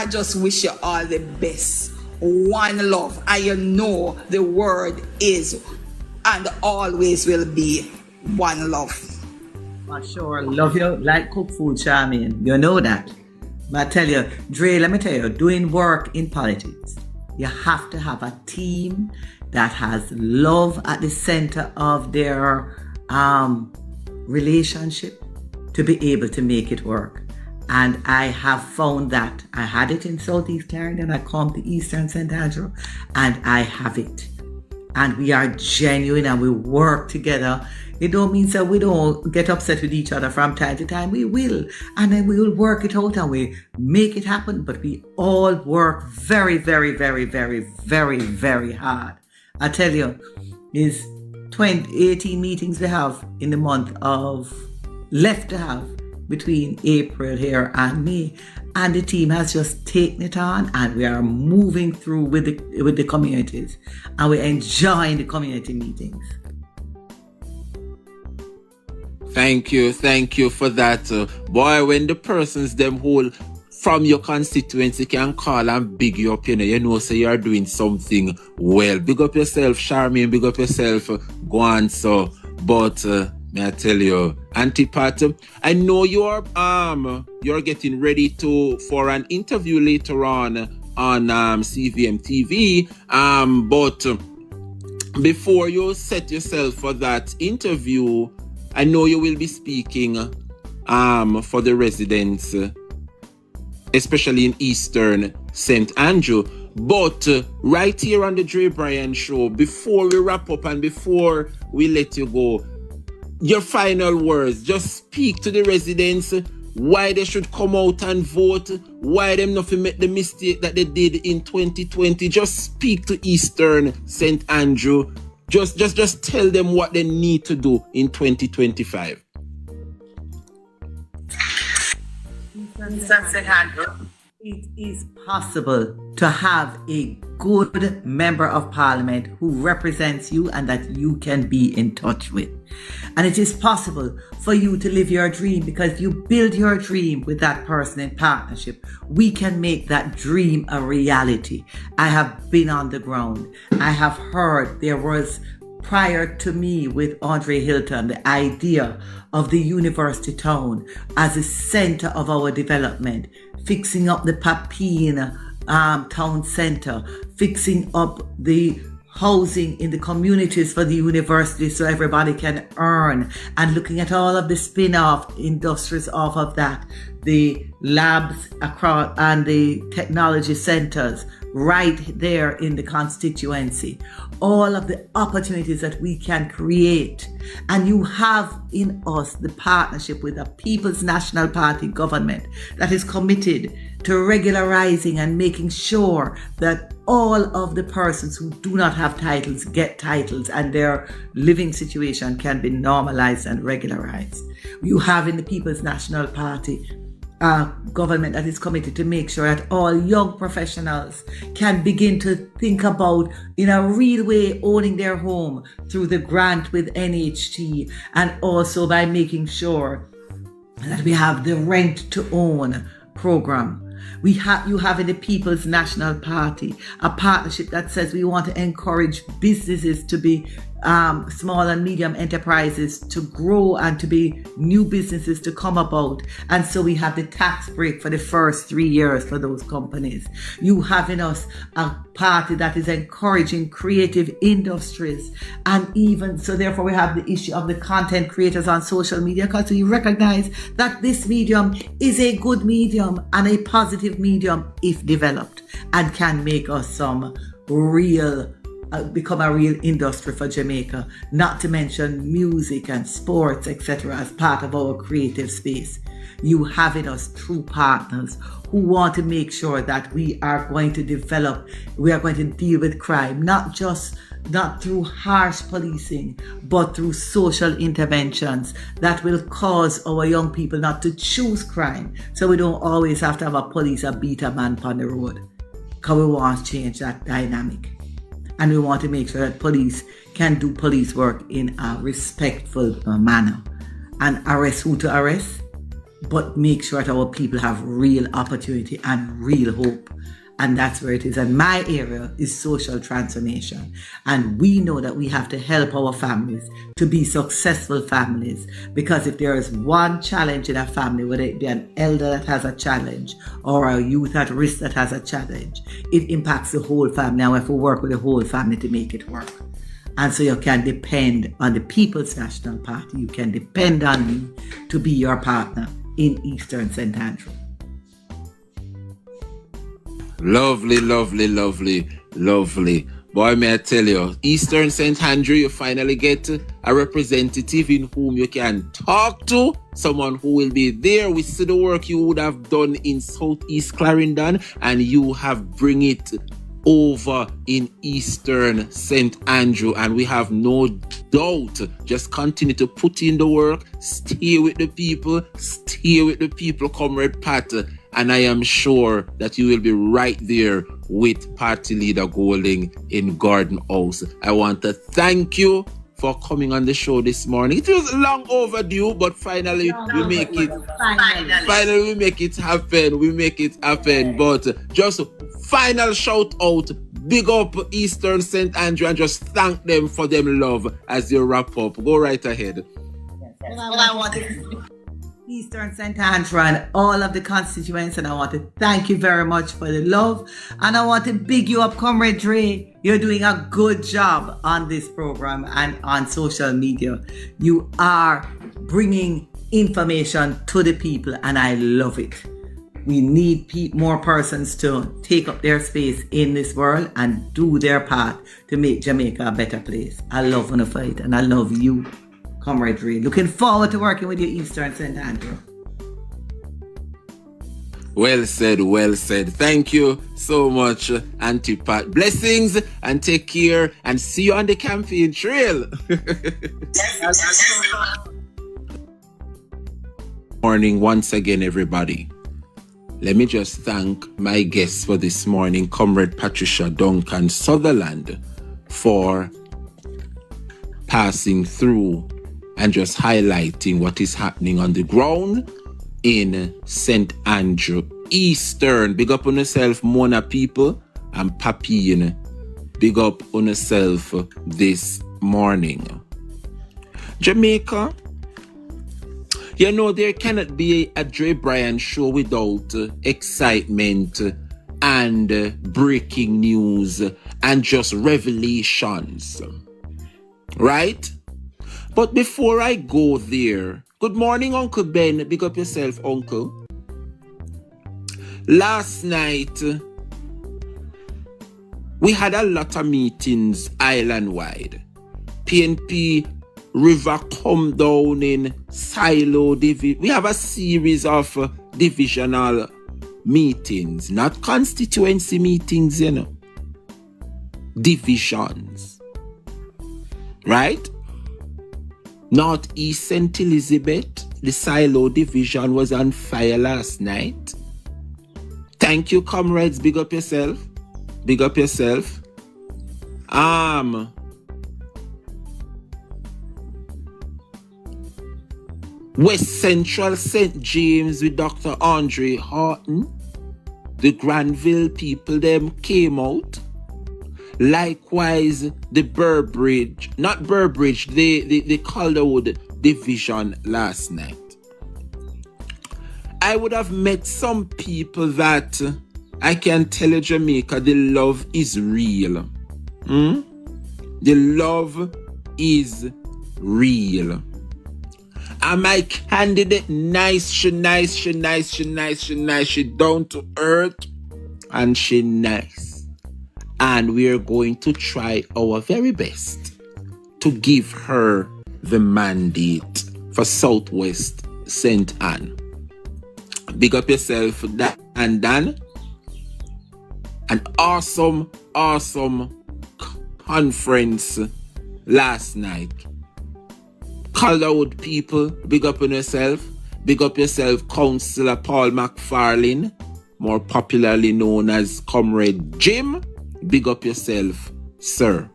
I just wish you all the best. One love. And you know the word is and always will be one love. For sure. Love you like cook food, Charmaine. You know that. But I tell you, Dre, let me tell you, doing work in politics, you have to have a team that has love at the center of their relationship to be able to make it work. And I have found that. I had it in Southeast Clarendon, I come to Eastern St. Andrew, and I have it. And we are genuine and we work together. It don't mean that we don't get upset with each other from time to time. We will. And then we will work it out and we make it happen. But we all work very, very, very, very, very, very hard. I tell you, is 18 meetings we have in the month of left to have between April here and May, and the team has just taken it on, and we are moving through with the communities, and we're enjoying the community meetings. Thank you for that. Boy, when the persons them whole from your constituency can call and big you up, you know, so you are doing something well. Big up yourself, Charmaine, big up yourself, go on, so. But may I tell you, Auntie Pat, I know you're getting ready for an interview later on CVM TV. But before you set yourself for that interview, I know you will be speaking for the residents, especially in Eastern St. Andrew. But right here on the Dre Bryan Show, before we wrap up and before we let you go, your final words, just speak to the residents why they should come out and vote, why them not make the mistake that they did in 2020. Just speak to Eastern St. Andrew. Just tell them what they need to do in 2025. Eastern St. Andrew. It is possible to have a good member of parliament who represents you and that you can be in touch with. And it is possible for you to live your dream because you build your dream with that person in partnership. We can make that dream a reality. I have been on the ground. I have heard there was, prior to me with Andre Hilton, the idea of the university town as a center of our development, fixing up the Papine town center, fixing up the housing in the communities for the university so everybody can earn, and looking at all of the spin-off industries off of that, the labs across and the technology centers right there in the constituency, all of the opportunities that we can create. And you have in us the partnership with the People's National Party government that is committed to regularizing and making sure that all of the persons who do not have titles get titles and their living situation can be normalized and regularized. You have in the People's National Party government that is committed to make sure that all young professionals can begin to think about, in a real way, owning their home through the grant with NHT, and also by making sure that we have the rent to own program. You have in the People's National Party a partnership that says we want to encourage businesses to be small and medium enterprises to grow and to be new businesses to come about. And so we have the tax break for the first 3 years for those companies. You have in us a party that is encouraging creative industries. And even so, therefore, we have the issue of the content creators on social media, because we recognize that this medium is a good medium and a positive medium if developed, and can make us some real become a real industry for Jamaica, not to mention music and sports, etc., as part of our creative space. You have in us true partners who want to make sure that we are going to develop, we are going to deal with crime, not through harsh policing, but through social interventions that will cause our young people not to choose crime, so we don't always have to have a police or beat a man on the road, because we want to change that dynamic. And we want to make sure that police can do police work in a respectful manner and arrest who to arrest, but make sure that our people have real opportunity and real hope. And that's where it is. And my area is social transformation. And we know that we have to help our families to be successful families. Because if there is one challenge in a family, whether it be an elder that has a challenge or a youth at risk that has a challenge, it impacts the whole family. Now we have to work with the whole family to make it work. And so you can depend on the People's National Party. You can depend on me to be your partner in Eastern St. Andrew. Lovely, lovely, lovely, lovely. Boy, may I tell you, Eastern St. Andrew, you finally get a representative in whom you can talk to, someone who will be there. We see the work you would have done in Southeast Clarendon, and you have bring it over in Eastern St. Andrew, and we have no doubt. Just continue to put in the work, stay with the people, Comrade Pat, and I am sure that you will be right there with Party Leader Golding in Garden House. I want to thank you for coming on the show this morning. It was long overdue, but finally we make it. Finally we make it happen. We make it happen. But just final shout out, big up Eastern St. Andrew, and just thank them for them love as you wrap up. Go right ahead. Well, I want to Eastern St. Andrew and all of the constituents, and I want to thank you very much for the love, and I want to big you up, Comrade Dre. You're doing a good job on this program and on social media. You are bringing information to the people, and I love it. We need more persons to take up their space in this world and do their part to make Jamaica a better place. I love when I fight, and I love you, Comrade Dre. Looking forward to working with you, Eastern St. Andrew. Well said, well said. Thank you so much, Auntie Pat. Blessings and take care, and see you on the campaign trail. Morning once again, everybody. Let me just thank my guests for this morning, Comrade Patricia Duncan Sutherland, for passing through and just highlighting what is happening on the ground in St. Andrew Eastern. Big up on yourself, Mona people, and Papine. Big up on yourself this morning. Jamaica, you know, there cannot be a Dre Bryan show without excitement and breaking news and just revelations, right? But before I go there, good morning, Uncle Ben. Big up yourself, Uncle. Last night, we had a lot of meetings island-wide. PNP River come down in silo division. We have a series of divisional meetings, not constituency meetings, you know. Divisions. Right? Northeast St. Elizabeth, the silo division was on fire last night. Thank you, comrades. Big up yourself. Big up yourself. West Central St. James with Dr. Andre Horton. The Granville people, them came out. Likewise, the the Calderwood division last night. I would have met some people that I can tell you, Jamaica, the love is real. The love is real. And my candidate, she down to earth, and she nice. And we are going to try our very best to give her the mandate for Southwest St. Anne. Big up yourself, Dan. An awesome conference last night. Calderwood people, big up on yourself. Big up yourself, Councillor Paul McFarlane, more popularly known as Comrade Jim. Big up yourself, sir.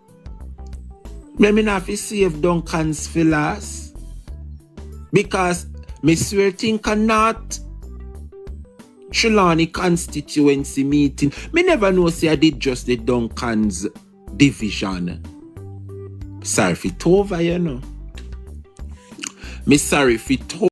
Let me know if you save Duncan's for last. Because Me swear think not. Trelawney constituency meeting. Me never know say I did just the Duncan's division. Sorry for it over, you know. Me sorry for it over.